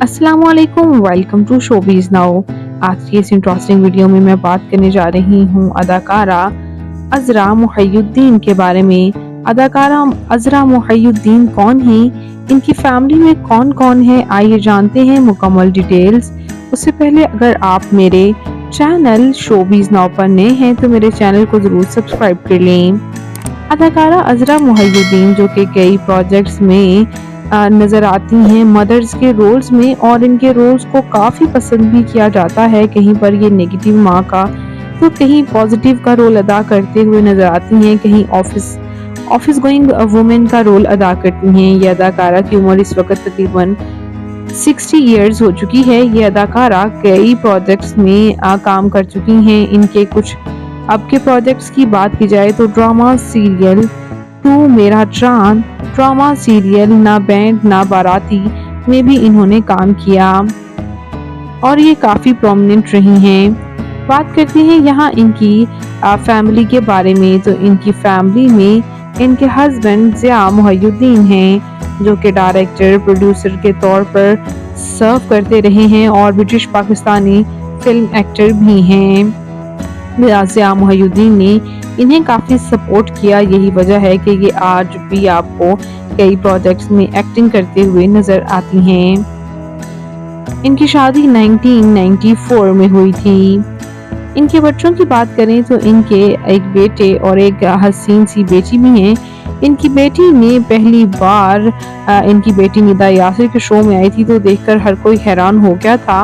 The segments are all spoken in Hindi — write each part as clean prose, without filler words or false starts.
अस्सलाम वालेकुम, वेलकम टू शोबीज नाउ। आज की इस इंटरेस्टिंग वीडियो में मैं बात करने जा रही हूँ अदाकारा अज़रा मुहय्यिद्दीन के बारे में। अदाकारा अज़रा मुहय्यिद्दीन कौन है, इनकी फैमिली में कौन कौन है, आइए जानते हैं मुकम्मल डिटेल्स। उससे पहले अगर आप मेरे चैनल शोबीज नाउ पर नए हैं तो मेरे चैनल को ज़रूर सब्सक्राइब कर लें। अदाकारा अज़रा मुहय्यिद्दीन जो कि कई प्रोजेक्ट्स में नज़र आती हैं मदर्स के रोल्स में, और इनके रोल्स को काफ़ी पसंद भी किया जाता है। कहीं पर ये नेगेटिव माँ का तो कहीं पॉजिटिव का रोल अदा करते हुए नज़र आती हैं, कहीं ऑफिस गोइंग वुमेन का रोल अदा करती हैं। ये अदाकारा की उम्र इस वक्त तकरीबन 60 इयर्स हो चुकी है। ये अदाकारा कई प्रोजेक्ट्स में काम कर चुकी हैं। इनके कुछ अब के प्रोजेक्ट्स की बात की जाए तो ड्रामा सीरियल तू मेरा चांद, ड्रामा सीरियल ना बैंड ना बाराती में भी इन्होंने काम किया और ये काफ़ी प्रोमिनेंट रही हैं। बात करते हैं यहाँ इनकी फैमिली के बारे में, तो इनकी फैमिली में इनके हस्बैंड ज़िया मुहय्यिद्दीन हैं जो कि डायरेक्टर प्रोड्यूसर के तौर पर सर्व करते रहे हैं और ब्रिटिश पाकिस्तानी फिल्म एक्टर भी हैं। ज़िया मुहय्यिद्दीन ने इन्हें काफ़ी सपोर्ट किया, यही वजह है कि ये आज भी आपको कई प्रोजेक्ट्स में एक्टिंग करते हुए नज़र आती हैं। इनकी शादी 1994 में हुई थी। इनके बच्चों की बात करें तो इनके एक बेटे और एक हसीन सी बेटी भी हैं। इनकी बेटी ने पहली बार इनकी बेटी निदा यासिर के शो में आई थी तो देखकर हर कोई हैरान हो गया था।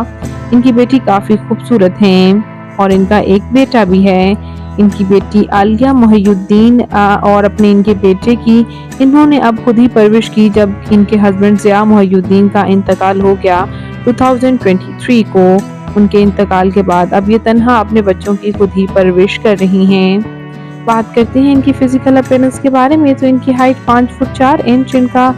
इनकी बेटी काफ़ी खूबसूरत हैं और इनका एक बेटा भी है। इनकी बेटी आलिया मुहय्यिद्दीन और अपने इनके बेटे की इन्होंने अब खुद ही परवरिश की जब इनके हस्बैंड ज़िया मुहय्यिद्दीन का इंतकाल हो गया 2023 को। उनके इंतकाल के बाद अब ये तन्हा अपने बच्चों की खुद ही परवरिश कर रही हैं। बात करते हैं इनकी फिजिकल अपीयरेंस के बारे में, तो इनकी हाइट 5 फुट 4 इंच, इनका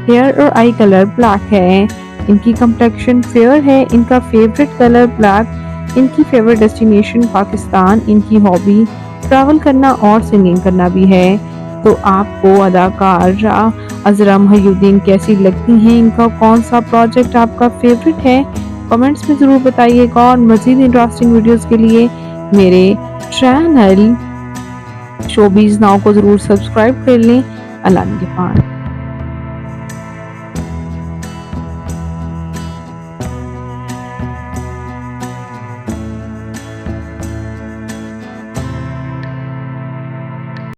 हेयर और आई कलर ब्लैक है, इनकी कम्प्लेक्शन फेयर है, इनका फेवरेट कलर ब्लैक, इनकी फेवरेट डेस्टिनेशन पाकिस्तान, इनकी हॉबी ट्रैवल करना और सिंगिंग करना भी है। तो आपको अदाकारा अज़रा मुहय्यिद्दीन कैसी लगती हैं, इनका कौन सा प्रोजेक्ट आपका फेवरेट है, कमेंट्स में ज़रूर बताइएगा। और मज़ीद इंटरेस्टिंग वीडियोस के लिए मेरे चैनल शोबीज नाउ को ज़रूर सब्सक्राइब कर लें। अल्लाह निगहबान।